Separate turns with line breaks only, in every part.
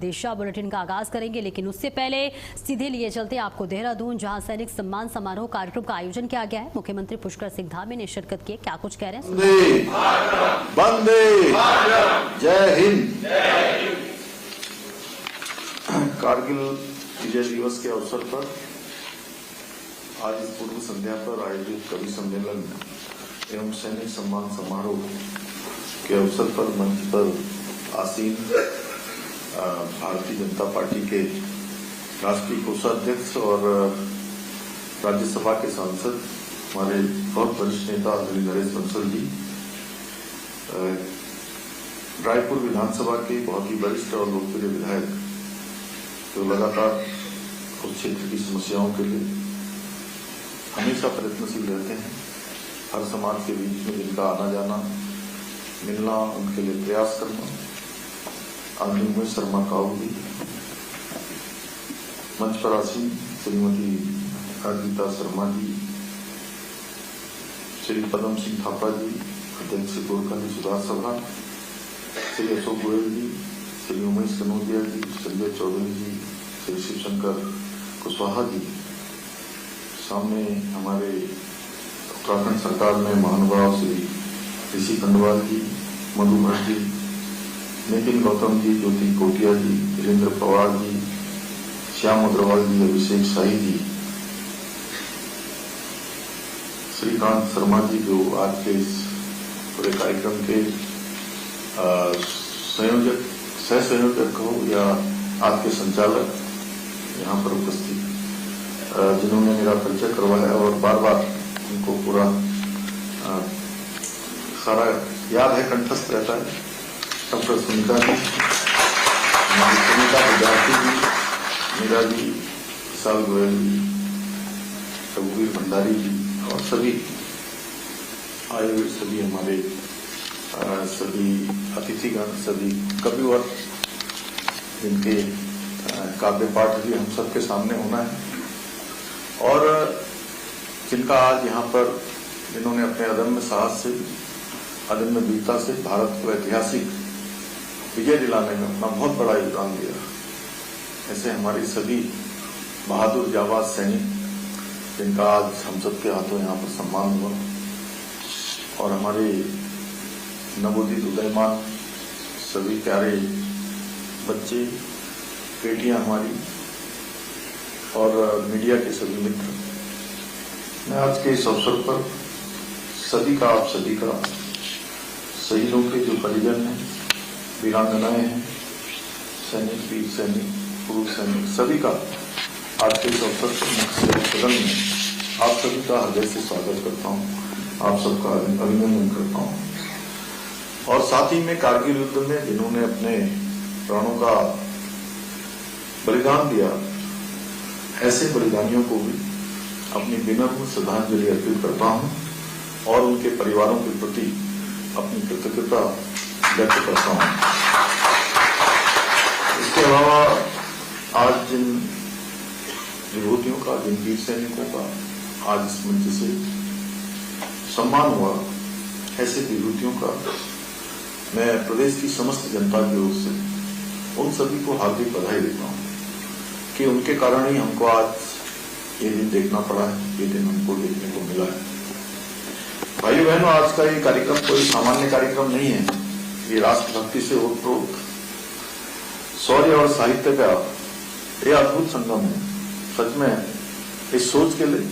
देशा बुलेटिन का आगाज करेंगे, लेकिन उससे पहले सीधे लिए चलते आपको देहरादून, जहां सैनिक सम्मान समारोह कार्यक्रम का आयोजन किया गया है। मुख्यमंत्री पुष्कर सिंह धामी ने शिरकत की। क्या कुछ कह रहे हैं?
वंदे जय हिंद। कारगिल विजय दिवस के अवसर पर आज इस पूर्व संध्या पर आयोजित कवि सम्मेलन एवं सैनिक सम्मान समारोह के अवसर पर मंच पर आसीन भारतीय जनता पार्टी के राष्ट्रीय कोषाध्यक्ष और राज्यसभा के सांसद हमारे बहुत वरिष्ठ नेता नरेश बंसल जी, रायपुर विधानसभा के बहुत ही वरिष्ठ और लोकप्रिय विधायक जो लगातार उस क्षेत्र की समस्याओं के लिए हमेशा प्रयत्नशील रहते हैं, हर समाज के बीच में जिनका आना जाना, मिलना, उनके लिए प्रयास करना, आदमी शर्मा काऊ जी, मंच पर आसीन श्रीमती अर्पिता शर्मा जी, श्री पदम सिंह थापा जी, अध्यक्ष गोरखा सुधार सभा, श्री अशोक गोयल जी, श्री उमेश कनौजिया जी, संजय चौधरी जी, श्री शिवशंकर कुशवाहा जी, सामने हमारे उत्तराखंड सरकार में महानुभाव श्री ऋषि खंडवाल जी, मधु भट्ट जी, नितिन गौतम जी, ज्योति कोटिया जी, वीरेंद्र पवार जी, श्याम अग्रवाल जी, अभिषेक शाही जी, श्रीकांत शर्मा जी, जो आज के इस पूरे कार्यक्रम के संयोजक, सह संयोजक हो या आज के संचालक यहाँ पर उपस्थित, जिन्होंने मेरा परिचय करवाया और बार बार उनको पूरा सारा याद है, कंठस्थ रहता है। डॉक्टर सुनीता जी, सुनीता विद्यार्थी जी, मीरा जी, विशाल गोयल जी, रघुवीर भंडारी जी और सभी आए हुए सभी हमारे सभी अतिथिगण, सभी कविवर, जिनके काव्य पाठ भी हम सबके सामने होना है और जिनका आज यहाँ पर जिन्होंने अपने अदम्य साहस से, अदम्य वीरता से भारत को ऐतिहासिक विजय दिलाने में अपना बहुत बड़ा योगदान दिया, ऐसे हमारी सभी बहादुर जाबाज सैनिक जिनका आज हम सबके हाथों यहाँ पर सम्मान हुआ और हमारे नवोदित उदयमान सभी प्यारे बच्चे, बेटियां हमारी और मीडिया के सभी मित्र, मैं आज के इस अवसर पर सभी का, आप सभी का, शहीदों के जो परिजन हैं, वीरांगनाएं हैं, सैनिक, वीर सैनिक, पूर्व सैनिक, सभी का आज के इस अवसर पर मुख्य सदन में आप सभी का हृदय से स्वागत करता हूं, आप सबका अभिनंदन करता हूं और साथ ही में कारगिल युद्ध में जिन्होंने अपने प्राणों का बलिदान दिया, ऐसे बलिदानियों को भी अपनी विनम्र श्रद्धांजलि अर्पित करता हूं और उनके परिवारों के प्रति अपनी कृतज्ञता व्यक्त करता हूं। इसके अलावा आज जिन विभूतियों का, जिन वीर सैनिकों का आज इस मंच से सम्मान हुआ, ऐसे विभूतियों का मैं प्रदेश की समस्त जनता की ओर से उन सभी को हार्दिक बधाई देता हूं कि उनके कारण ही हमको आज ये दिन देखना पड़ा है, ये दिन हमको देखने को मिला है। भाइयों बहनों, आज का ये कार्यक्रम कोई सामान्य कार्यक्रम नहीं है, ये राष्ट्रभक्ति से ओतप्रोत शौर्य और साहित्य का ये अद्भुत संगम है। सच में इस सोच के लिए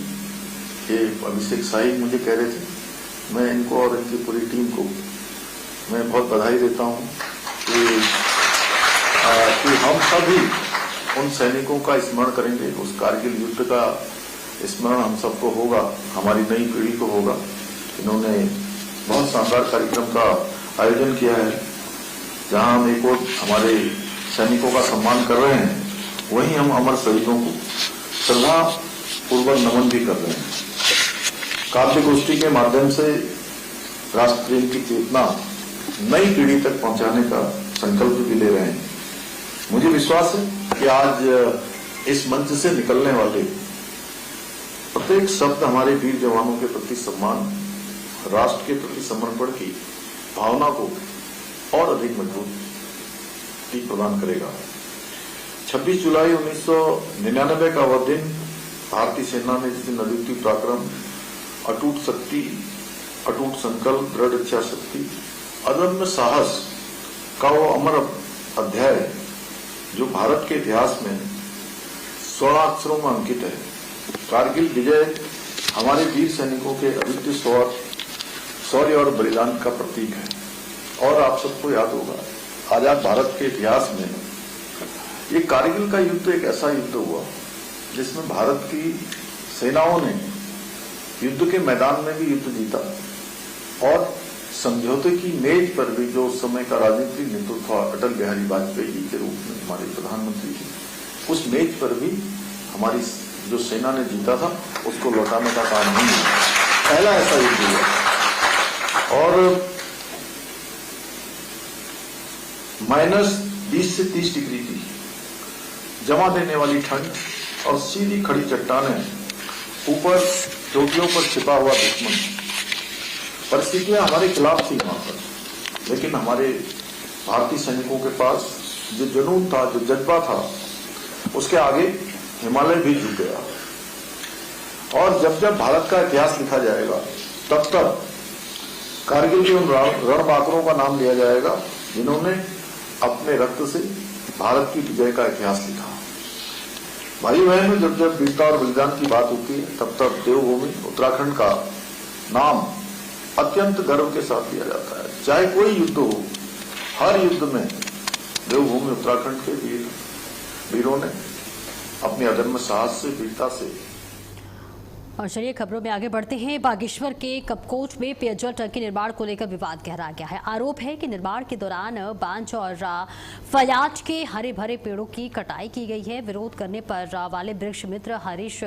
ये अभिषेक शाही मुझे कह रहे थे, मैं इनको और इनकी पूरी टीम को मैं बहुत बधाई देता हूं कि हम सभी उन सैनिकों का स्मरण करेंगे, उस कारगिल युद्ध का स्मरण हम सबको होगा, हमारी नई पीढ़ी को होगा। इन्होंने बहुत शानदार कार्यक्रम का आयोजन किया है, जहां हम एक और हमारे सैनिकों का सम्मान कर रहे हैं, वहीं हम अमर शहीदों को श्रद्धा पूर्वक नमन भी कर रहे हैं। काव्य गोष्ठी के माध्यम से राष्ट्र प्रेम की चेतना नई पीढ़ी तक पहुंचाने का संकल्प भी ले रहे हैं। मुझे विश्वास है कि आज इस मंच से निकलने वाले प्रत्येक शब्द हमारे वीर जवानों के प्रति सम्मान, राष्ट्र के प्रति समर्पण की भावना को और अधिक मजबूती प्रदान करेगा। 26 जुलाई 1999 का वह दिन भारतीय सेना ने जिस दिन अद्वितीय पराक्रम, अटूट शक्ति, अटूट संकल्प, दृढ़ इच्छा शक्ति, अदम्य साहस का वो अमर अध्याय जो भारत के इतिहास में स्वर्ण अक्षरों में अंकित है। कारगिल विजय हमारे वीर सैनिकों के अद्वितीय शौर्य और बलिदान का प्रतीक है। और आप सबको याद होगा, आजाद भारत के इतिहास में ये कारगिल का युद्ध एक ऐसा युद्ध हुआ जिसमें भारत की सेनाओं ने युद्ध के मैदान में भी युद्ध जीता और समझौते की मेज पर भी, जो उस समय का राजनीतिक नेतृत्व था अटल बिहारी वाजपेयी जी के रूप में हमारे प्रधानमंत्री जी, उस मेज पर भी हमारी जो सेना ने जीता था उसको लौटाने का काम नहीं हुआ। पहला ऐसा युद्ध हुआ और -20 से 30 डिग्री की जमा देने वाली ठंड और सीधी खड़ी चट्टानें, ऊपर चोटियों पर छिपा हुआ दुश्मन। परिस्थितियां हमारे खिलाफ थी वहां पर, लेकिन हमारे भारतीय सैनिकों के पास जो जुनून था, जो जज्बा था, उसके आगे हिमालय भी झुक गया। और जब जब भारत का इतिहास लिखा जाएगा तब तक कारगिल के उन रणबांकुरों का नाम लिया जाएगा जिन्होंने अपने रक्त से भारत की विजय का इतिहास लिखा। भाई बहन, जब जब वीरता और बलिदान की बात होती है तब तक देवभूमि उत्तराखंड का नाम अत्यंत गर्व के साथ लिया जाता है। चाहे कोई युद्ध हो, हर युद्ध में देवभूमि उत्तराखंड के वीरों ने अपने अदम्य साहस से, वीरता से।
और चलिए खबरों में आगे बढ़ते हैं। बागेश्वर के कपकोट में पेयजल टंकी निर्माण को लेकर विवाद गहरा गया है। आरोप है कि निर्माण के दौरान बांज और फयाज के हरे भरे पेड़ों की कटाई की गई है। विरोध करने पर वाले वृक्ष मित्र हरीश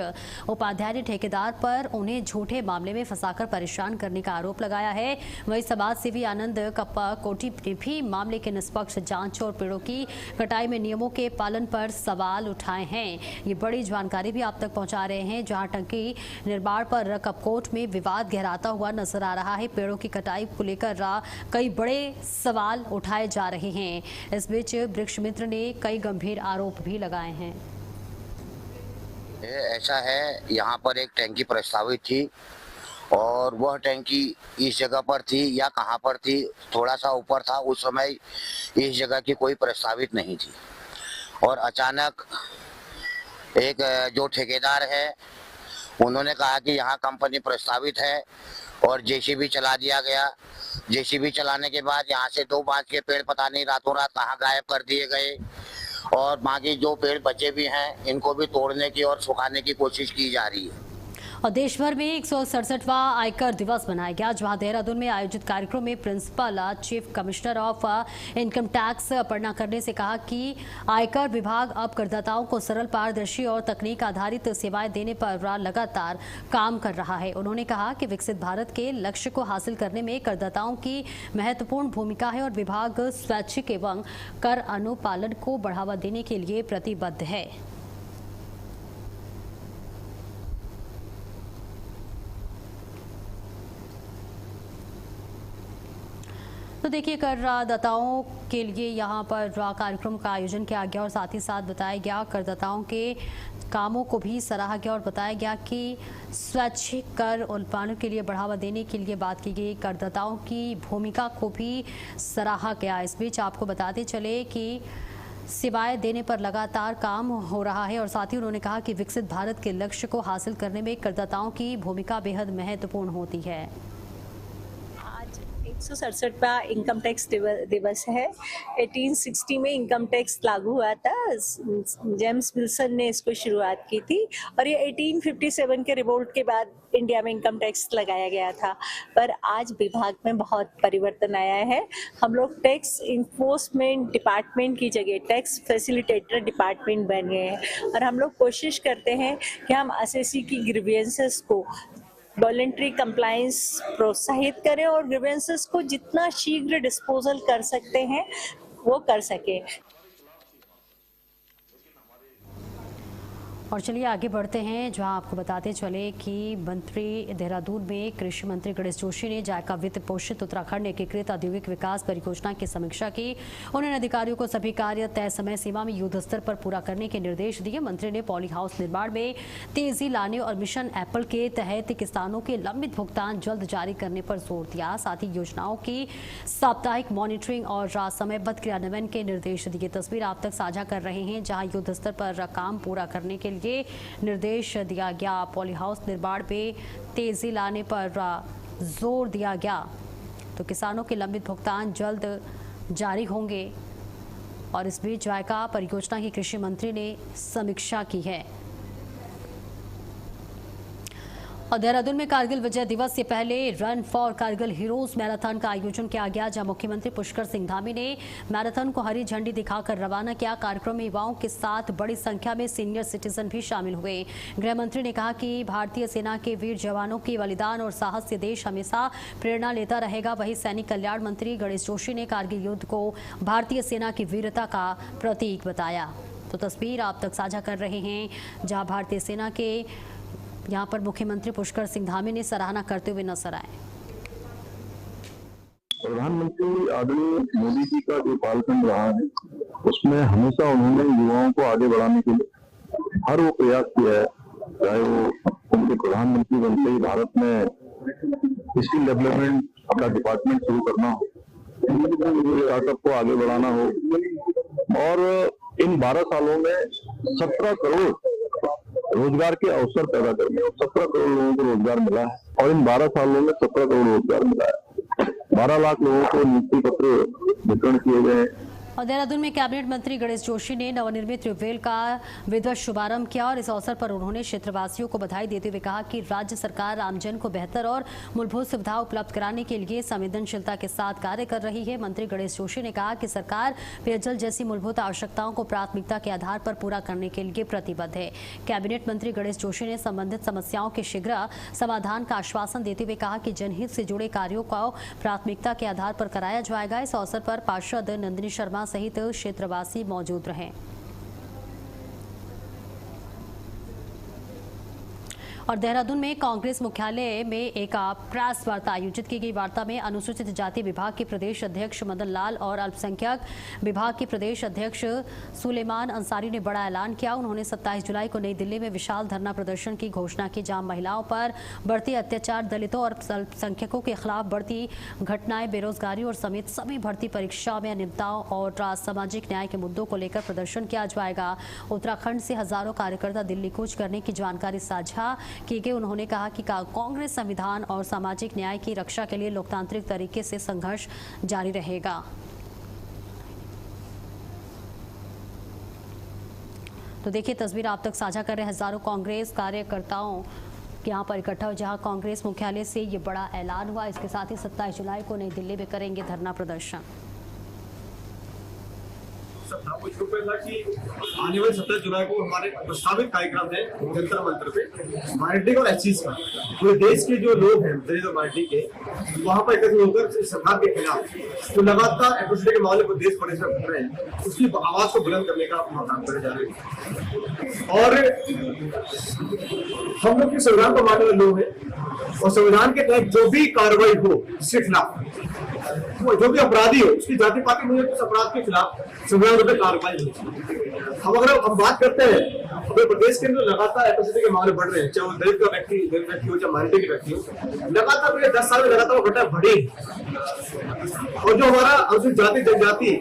उपाध्याय ने ठेकेदार पर उन्हें झूठे मामले में फंसाकर परेशान करने का आरोप लगाया है। वहीं समाज सेवी आनंद कपकोटी ने भी मामले के निष्पक्ष जांच और पेड़ों की कटाई में नियमों के पालन पर सवाल उठाए हैं। ये बड़ी जानकारी भी आप तक पहुंचा रहे हैं, जहां टंकी निर्माण पर कपकोट में विवाद गहराता हुआ नजर आ रहा है। पेड़ों की कटाई को लेकर कई बड़े सवाल उठाए जा रहे हैं। इस बीच वृक्ष मित्र ने कई गंभीर आरोप भी लगाए हैं।
ऐसा है, यहाँ पर एक टैंकी प्रस्तावित थी और वह टैंकी इस जगह पर थी या कहाँ पर थी, थोड़ा सा ऊपर था। उस समय इस जगह की कोई प्रस्तावित नहीं थी और अचानक एक जो ठेकेदार है उन्होंने कहा कि यहाँ कंपनी प्रस्तावित है और जेसीबी चला दिया गया। जेसीबी चलाने के बाद यहाँ से 2 बांज के पेड़ पता नहीं रातों रात कहाँ गायब कर दिए गए और बाकी जो पेड़ बचे भी हैं इनको भी तोड़ने की और सुखाने की कोशिश की जा रही है।
और देश भर में 167वां आयकर दिवस मनाया गया, जहां देहरादून में आयोजित कार्यक्रम में principal chief commissioner of income tax Aparna करने से कहा कि आयकर विभाग अब करदाताओं को सरल, पारदर्शी और तकनीक आधारित सेवाएं देने पर लगातार काम कर रहा है। उन्होंने कहा कि विकसित भारत के लक्ष्य को हासिल करने में करदाताओं की महत्वपूर्ण भूमिका है और विभाग स्वैच्छिक एवं कर अनुपालन को बढ़ावा देने के लिए प्रतिबद्ध है। तो देखिए, करदाताओं के लिए यहाँ पर कार्यक्रम का आयोजन किया गया और साथ ही साथ बताया गया करदाताओं के कामों को भी सराहा गया और बताया गया कि स्वैच्छिक कर उत्पादन के लिए बढ़ावा देने के लिए बात की गई। करदाताओं की भूमिका को भी सराहा गया। इस बीच आपको बताते चले कि सेवाएं देने पर लगातार काम हो रहा है और साथ ही उन्होंने कहा कि विकसित भारत के लक्ष्य को हासिल करने में करदाताओं की भूमिका बेहद महत्वपूर्ण होती है।
167वां इनकम टैक्स दिवस है। 1860 में इनकम टैक्स लागू हुआ था, जेम्स विल्सन ने इसको शुरुआत की थी और ये 1857 के रिवोल्ट के बाद इंडिया में इनकम टैक्स लगाया गया था। पर आज विभाग में बहुत परिवर्तन आया है। हम लोग टैक्स इन्फोर्समेंट डिपार्टमेंट की जगह टैक्स फैसिलिटेटर डिपार्टमेंट बन गए हैं और हम लोग कोशिश करते हैं कि हम एसएससी की ग्रीवियंसेस को वॉलंटरी कंप्लायंस प्रोत्साहित करें और ग्रीवेंसेस को जितना शीघ्र डिस्पोजल कर सकते हैं वो कर सके।
और चलिए आगे बढ़ते हैं, जहां आपको बताते चले कि मंत्री देहरादून में कृषि मंत्री गणेश जोशी ने जायका वित्त पोषित उत्तराखंड एकीकृत औद्योगिक विकास परियोजना की समीक्षा की। उन्होंने अधिकारियों को सभी कार्य तय समय सीमा में युद्ध स्तर पर पूरा करने के निर्देश दिए। मंत्री ने पॉली हाउस निर्माण में तेजी लाने और मिशन एप्पल के तहत किसानों के लंबित भुगतान जल्द जारी करने पर जोर दिया। साथ ही योजनाओं की साप्ताहिक मॉनिटरिंग और समयबद्ध क्रियान्वयन के निर्देश दिए। तस्वीर आप तक साझा कर रहे हैं, जहां युद्ध स्तर पर काम पूरा करने के लिए निर्देश दिया गया। पॉली हाउस निर्माण में तेजी लाने पर जोर दिया गया, तो किसानों के लंबित भुगतान जल्द जारी होंगे। और इस बीच जायका परियोजना की कृषि मंत्री ने समीक्षा की है। और देहरादून में कारगिल विजय दिवस से पहले run for Kargil heroes marathon का आयोजन किया गया, जहां मुख्यमंत्री पुष्कर सिंह धामी ने मैराथन को हरी झंडी दिखाकर रवाना किया। कार्यक्रम में युवाओं के साथ बड़ी संख्या में सीनियर सिटीजन भी शामिल हुए। गृह मंत्री ने कहा कि भारतीय सेना के वीर जवानों की बलिदान और साहस से देश हमेशा प्रेरणा लेता रहेगा। वहीं सैनिक कल्याण मंत्री गणेश जोशी ने कारगिल युद्ध को भारतीय सेना की वीरता का प्रतीक बताया। तो तस्वीर आप तक साझा कर रहे हैं, जहां भारतीय सेना के यहाँ पर मुख्यमंत्री पुष्कर सिंह धामी ने सराहना करते हुए नजर आए।
प्रधानमंत्री आदरणीय मोदी जी का जो कालखंड रहा है, उसमें हमेशा उन्होंने युवाओं को आगे बढ़ाने के लिए हर वो प्रयास किया है। चाहे वो उनके प्रधानमंत्री बनते ही भारत में स्किल डेवलपमेंट अपना डिपार्टमेंट शुरू करना हो, स्टार्टअप को आगे बढ़ाना हो, और इन 12 सालों में 17 करोड़ रोजगार के अवसर पैदा करने, 17 करोड़ लोगों को रोजगार मिला है। और इन 12 सालों में 17 करोड़ रोजगार मिला है। 12 लाख लोगों को नियुक्ति पत्र वितरण किए गए।
और देहरादून में कैबिनेट मंत्री गणेश जोशी ने नवनिर्मित ट्यूबवेल का विधिवत शुभारंभ किया और इस अवसर पर उन्होंने क्षेत्रवासियों को बधाई देते हुए कहा कि राज्य सरकार आमजन को बेहतर और मूलभूत सुविधा उपलब्ध कराने के लिए संवेदनशीलता के साथ कार्य कर रही है। मंत्री गणेश जोशी ने कहा कि सरकार पेयजल जैसी मूलभूत आवश्यकताओं को प्राथमिकता के आधार पर पूरा करने के लिए प्रतिबद्ध है। कैबिनेट मंत्री गणेश जोशी ने संबंधित समस्याओं के शीघ्र समाधान का आश्वासन देते हुए कहा कि जनहित से जुड़े कार्यों को प्राथमिकता के आधार पर कराया जाएगा। इस अवसर पर पार्षद नंदिनी शर्मा सहित क्षेत्रवासी मौजूद रहे। और देहरादून में कांग्रेस मुख्यालय में एक प्रेस वार्ता आयोजित की गई। वार्ता में अनुसूचित जाति विभाग के प्रदेश अध्यक्ष मदन लाल और अल्पसंख्यक विभाग के प्रदेश अध्यक्ष सुलेमान अंसारी ने बड़ा ऐलान किया। उन्होंने 27 जुलाई को नई दिल्ली में विशाल धरना प्रदर्शन की घोषणा की, जहां महिलाओं पर बढ़ते अत्याचार, दलितों और अल्पसंख्यकों के खिलाफ बढ़ती घटनाएं, बेरोजगारी और समेत सभी भर्ती परीक्षा में अनियमितताओं और सामाजिक न्याय के मुद्दों को लेकर प्रदर्शन किया जाएगा। उत्तराखंड से हजारों कार्यकर्ता दिल्ली कूच करने की जानकारी साझा की गई। उन्होंने कहा कि कांग्रेस संविधान और सामाजिक न्याय की रक्षा के लिए लोकतांत्रिक तरीके से संघर्ष जारी रहेगा। तो देखिए तस्वीर आप तक साझा कर रहे हजारों कांग्रेस कार्यकर्ताओं यहाँ पर इकट्ठा हो, जहां कांग्रेस मुख्यालय से ये बड़ा ऐलान हुआ। इसके साथ ही 27 जुलाई को नई दिल्ली में करेंगे धरना प्रदर्शन।
था कि आने वाले 17 जुलाई को हमारे प्रस्तावित कार्यक्रम है जंतर मंतर पे माइनॉरिटी और एससी का पूरे देश के जो लोग हैं दलित और माइनॉरिटी के, वहां पर एकत्रित होकर सरकार के खिलाफ जो लगातार एट्रोसिटी के मामले पर देश परेशान कर रहे हैं, उसकी आवाज को बुलंद करने का हम काम करे जा रहे हैं। और हम लोग के संविधान को मानने वाले लोग हैं और संविधान के तहत जो भी कार्रवाई हो उसके खिलाफ, जो भी अपराधी हो उसकी जाति पाति नहीं है, उस अपराध के खिलाफ संविधान पे कार्रवाई होनी चाहिए। अगर हम बात करते हैं तो प्रदेश के अंदर लगातार एट्रोसिटी के मामले बढ़ रहे हैं, चाहे वो दलित का व्यक्ति हो चाहे माइनॉरिटी के व्यक्ति हो, लगातार पिछले 10 साल में लगातार वो घटना बढ़ी। और जो हमारा अनुसूचित जाति जनजाति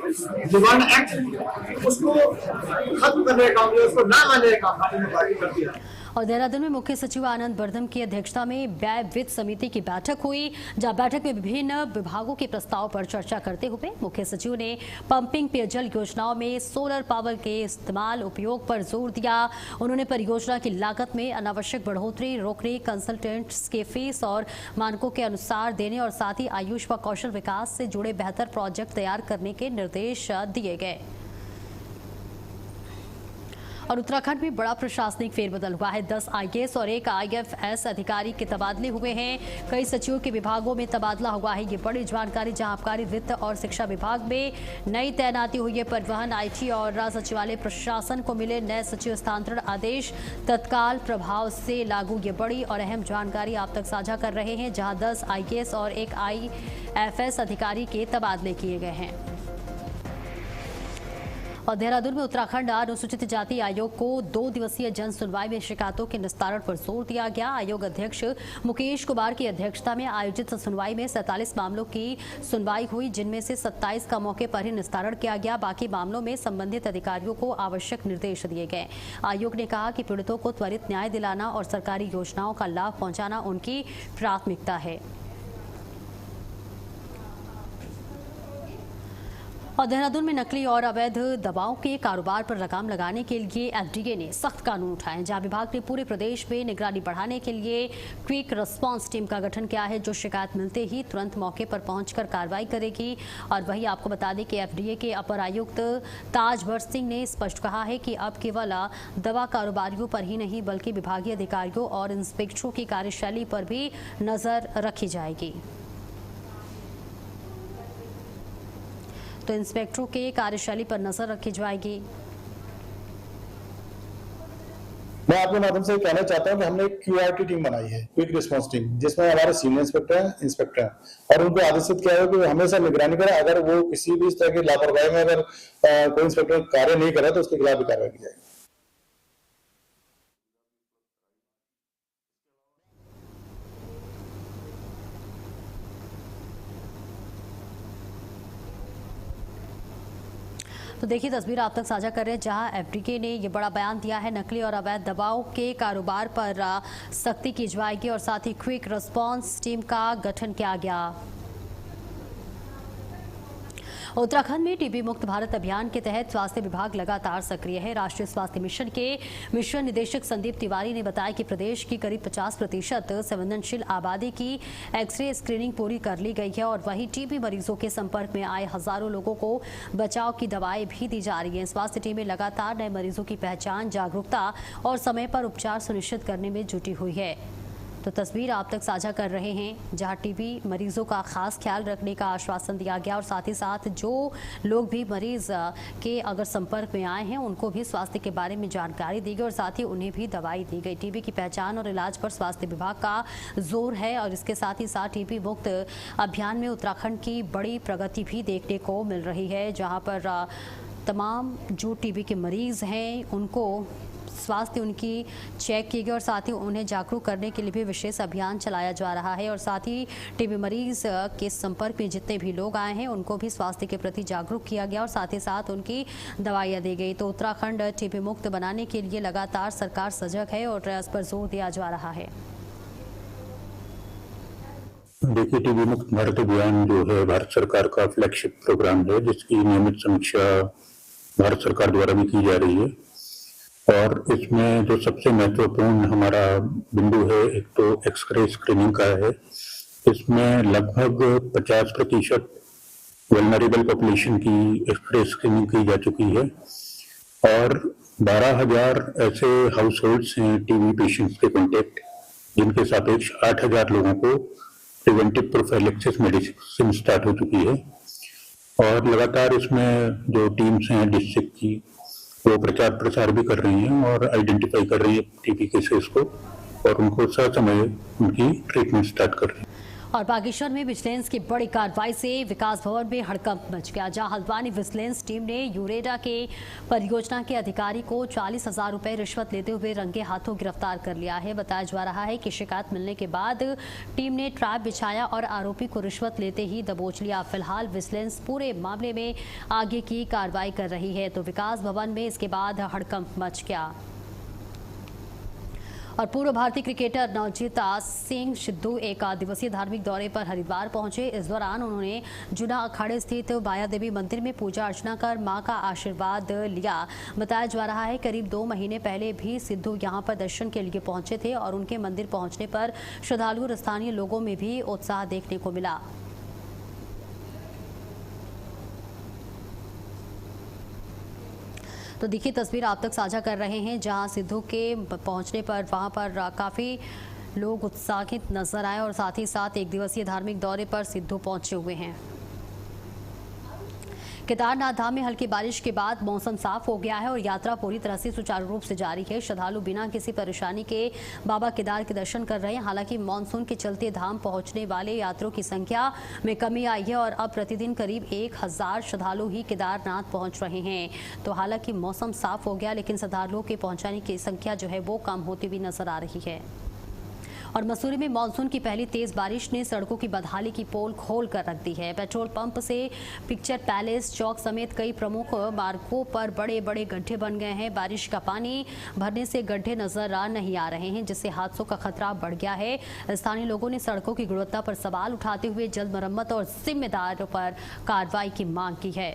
निवारण एक्ट उसको खत्म करने का काम, उसको ना मानने का काम पार्टी करती है।
और देहरादून में मुख्य सचिव आनंद वर्धन की अध्यक्षता में व्यय वित्त समिति की बैठक हुई, जहां बैठक में विभिन्न विभागों के प्रस्ताव पर चर्चा करते हुए मुख्य सचिव ने पंपिंग पेयजल योजनाओं में सोलर पावर के इस्तेमाल उपयोग पर जोर दिया। उन्होंने परियोजना की लागत में अनावश्यक बढ़ोतरी रोकने, कंसल्टेंट्स के फीस और मानकों के अनुसार देने और साथ ही आयुष व कौशल विकास से जुड़े बेहतर प्रोजेक्ट तैयार करने के निर्देश दिए गए। और उत्तराखंड में बड़ा प्रशासनिक फेरबदल हुआ है। 10 आईएएस और 1 आईएफएस अधिकारी के तबादले हुए हैं। कई सचिवों के विभागों में तबादला हुआ है। ये बड़ी जानकारी, जहां आबकारी, वित्त और शिक्षा विभाग में नई तैनाती हुई है। परिवहन, आईटी और सचिवालय प्रशासन को मिले नए सचिव स्थानांतरण आदेश तत्काल प्रभाव से लागू। ये बड़ी और अहम जानकारी आप तक साझा कर रहे हैं, जहां 10 आईएएस और 1 आईएफएस अधिकारी के तबादले किए गए हैं। और देहरादून में उत्तराखंड अनुसूचित जाति आयोग को 2 दिवसीय जन सुनवाई में शिकायतों के निस्तारण पर जोर दिया गया। आयोग अध्यक्ष मुकेश कुमार की अध्यक्षता में आयोजित सुनवाई में 47 मामलों की सुनवाई हुई, जिनमें से 27 का मौके पर ही निस्तारण किया गया। बाकी मामलों में संबंधित अधिकारियों को आवश्यक निर्देश दिए गए। आयोग ने कहा कि पीड़ितों को त्वरित न्याय दिलाना और सरकारी योजनाओं का लाभ पहुंचाना उनकी प्राथमिकता है। और देहरादून में नकली और अवैध दवाओं के कारोबार पर लगाम लगाने के लिए एफडीए ने सख्त कानून उठाए, जहां विभाग ने पूरे प्रदेश में निगरानी बढ़ाने के लिए क्विक रिस्पांस टीम का गठन किया है, जो शिकायत मिलते ही तुरंत मौके पर पहुंचकर कार्रवाई करेगी। और वहीं आपको बता दें कि एफडीए के अपर आयुक्त ताजवर सिंह ने स्पष्ट कहा है कि अब केवल दवा कारोबारियों पर ही नहीं, बल्कि विभागीय अधिकारियों और इंस्पेक्टरों की कार्यशैली पर भी नजर रखी जाएगी। तो इंस्पेक्टरों के कार्यशैली पर नजर रखी जाएगी।
मैं आपके माध्यम से कहना चाहता हूं कि हमने एक क्यूआरटी टीम बनाई है, क्विक रिस्पांस टीम, जिसमें हमारे सीनियर इंस्पेक्टर हैं और उनको आदेशित किया है कि हमेशा निगरानी करें। अगर वो किसी भी इस तरह की लापरवाही में अगर कोई इंस्पेक्टर कार्य नहीं करे तो उसके खिलाफ भी कार्रवाई की जाएगी।
तो देखिए तस्वीर आप तक साझा कर रहे हैं, जहां एफडीए ने ये बड़ा बयान दिया है। नकली और अवैध दवाओं के कारोबार पर सख्ती की जाएगी और साथ ही क्विक रिस्पांस टीम का गठन किया गया। उत्तराखंड में टीबी मुक्त भारत अभियान के तहत स्वास्थ्य विभाग लगातार सक्रिय है। राष्ट्रीय स्वास्थ्य मिशन के मिशन निदेशक संदीप तिवारी ने बताया कि प्रदेश की करीब 50% संवेदनशील आबादी की एक्सरे स्क्रीनिंग पूरी कर ली गई है और वहीं टीबी मरीजों के संपर्क में आए हजारों लोगों को बचाव की दवाएं भी दी जा रही हैं। स्वास्थ्य टीमें लगातार नए मरीजों की पहचान, जागरूकता और समय पर उपचार सुनिश्चित करने में जुटी हुई है। तो तस्वीर आप तक साझा कर रहे हैं, जहां टीबी मरीजों का खास ख्याल रखने का आश्वासन दिया गया और साथ ही साथ जो लोग भी मरीज के अगर संपर्क में आए हैं उनको भी स्वास्थ्य के बारे में जानकारी दी गई और साथ ही उन्हें भी दवाई दी गई। टीबी की पहचान और इलाज पर स्वास्थ्य विभाग का जोर है और इसके साथ ही साथ टीबी मुक्त अभियान में उत्तराखंड की बड़ी प्रगति भी देखने को मिल रही है, जहाँ पर तमाम जो टीबी के मरीज हैं उनको स्वास्थ्य उनकी चेक की गई और साथ ही उन्हें जागरूक करने के लिए भी विशेष अभियान चलाया जा रहा है और साथ ही टीबी मरीज के संपर्क में जितने भी लोग आए हैं उनको भी स्वास्थ्य के प्रति जागरूक किया गया और साथ ही साथ उनकी दवाइयां दी गई। तो उत्तराखंड टीबी मुक्त बनाने के लिए लगातार सरकार सजग है और इस पर जोर दिया जा रहा है।
देखिए, टीबी मुक्त भारत अभियान जो है भारत सरकार का फ्लैगशिप प्रोग्राम है, जिसकी नियमित समीक्षा भारत सरकार द्वारा भी की जा रही है। और इसमें जो सबसे महत्वपूर्ण हमारा बिंदु है, एक तो एक्सरे स्क्रीनिंग का है। इसमें लगभग 50% वल्नरेबल पॉपुलेशन की एक्सरे स्क्रीनिंग की जा चुकी है और 12,000 ऐसे हाउस होल्ड्स हैं टीबी पेशेंट्स के कॉन्टेक्ट, जिनके सापेक्ष 8,000 लोगों को प्रिवेंटिव प्रोफाइलैक्सिस मेडिसिन स्टार्ट हो चुकी है। और लगातार इसमें जो टीम्स हैं डिस्ट्रिक्ट की, वो प्रचार प्रसार भी कर रही हैं और आइडेंटिफाई कर रही है टीबी केसेस को और उनको ससमय उनकी ट्रीटमेंट स्टार्ट कर रही है।
और बागेश्वर में विजिलेंस की बड़ी कार्रवाई से विकास भवन में हड़कंप मच गया, जहां हल्द्वानी विजिलेंस टीम ने यूरेडा के परियोजना के अधिकारी को 40,000 रुपए रिश्वत लेते हुए रंगे हाथों गिरफ्तार कर लिया है। बताया जा रहा है कि शिकायत मिलने के बाद टीम ने ट्रैप बिछाया और आरोपी को रिश्वत लेते ही दबोच लिया। फिलहाल विजिलेंस पूरे मामले में आगे की कार्रवाई कर रही है। तो विकास भवन में इसके बाद हड़कंप मच गया। और पूर्व भारतीय क्रिकेटर नवजीत सिंह सिद्धू 1 दिवसीय धार्मिक दौरे पर हरिद्वार पहुंचे। इस दौरान उन्होंने जुना अखाड़े स्थित माया देवी मंदिर में पूजा अर्चना कर मां का आशीर्वाद लिया। बताया जा रहा है करीब 2 महीने पहले भी सिद्धू यहां पर दर्शन के लिए पहुंचे थे और उनके मंदिर पहुंचने पर श्रद्धालु और स्थानीय लोगों में भी उत्साह देखने को मिला। तो देखिए तस्वीर आप तक साझा कर रहे हैं जहां सिद्धू के पहुंचने पर वहां पर काफ़ी लोग उत्साहित नजर आए और साथ ही साथ एक दिवसीय धार्मिक दौरे पर सिद्धू पहुंचे हुए हैं। केदारनाथ धाम में हल्की बारिश के बाद मौसम साफ हो गया है और यात्रा पूरी तरह से सुचारू रूप से जारी है। श्रद्धालु बिना किसी परेशानी के बाबा केदार के दर्शन कर रहे हैं। हालांकि मानसून के चलते धाम पहुंचने वाले यात्रियों की संख्या में कमी आई है और अब प्रतिदिन करीब 1000 श्रद्धालु ही केदारनाथ पहुंच रहे हैं। तो हालांकि मौसम साफ हो गया लेकिन श्रद्धालुओं के पहुंचाने की संख्या जो है वो कम होती हुई नजर आ रही है। और मसूरी में मानसून की पहली तेज बारिश ने सड़कों की बदहाली की पोल खोल कर रख दी है। पेट्रोल पंप से पिक्चर पैलेस चौक समेत कई प्रमुख मार्गों पर बड़े बड़े गड्ढे बन गए हैं। बारिश का पानी भरने से गड्ढे नजर नहीं आ रहे हैं जिससे हादसों का खतरा बढ़ गया है। स्थानीय लोगों ने सड़कों की गुणवत्ता पर सवाल उठाते हुए जल्द मरम्मत और जिम्मेदारों पर कार्रवाई की मांग की है।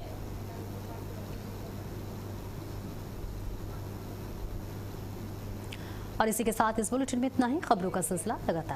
और इसी के साथ इस बुलेटिन में इतना ही। खबरों का सिलसिला लगातार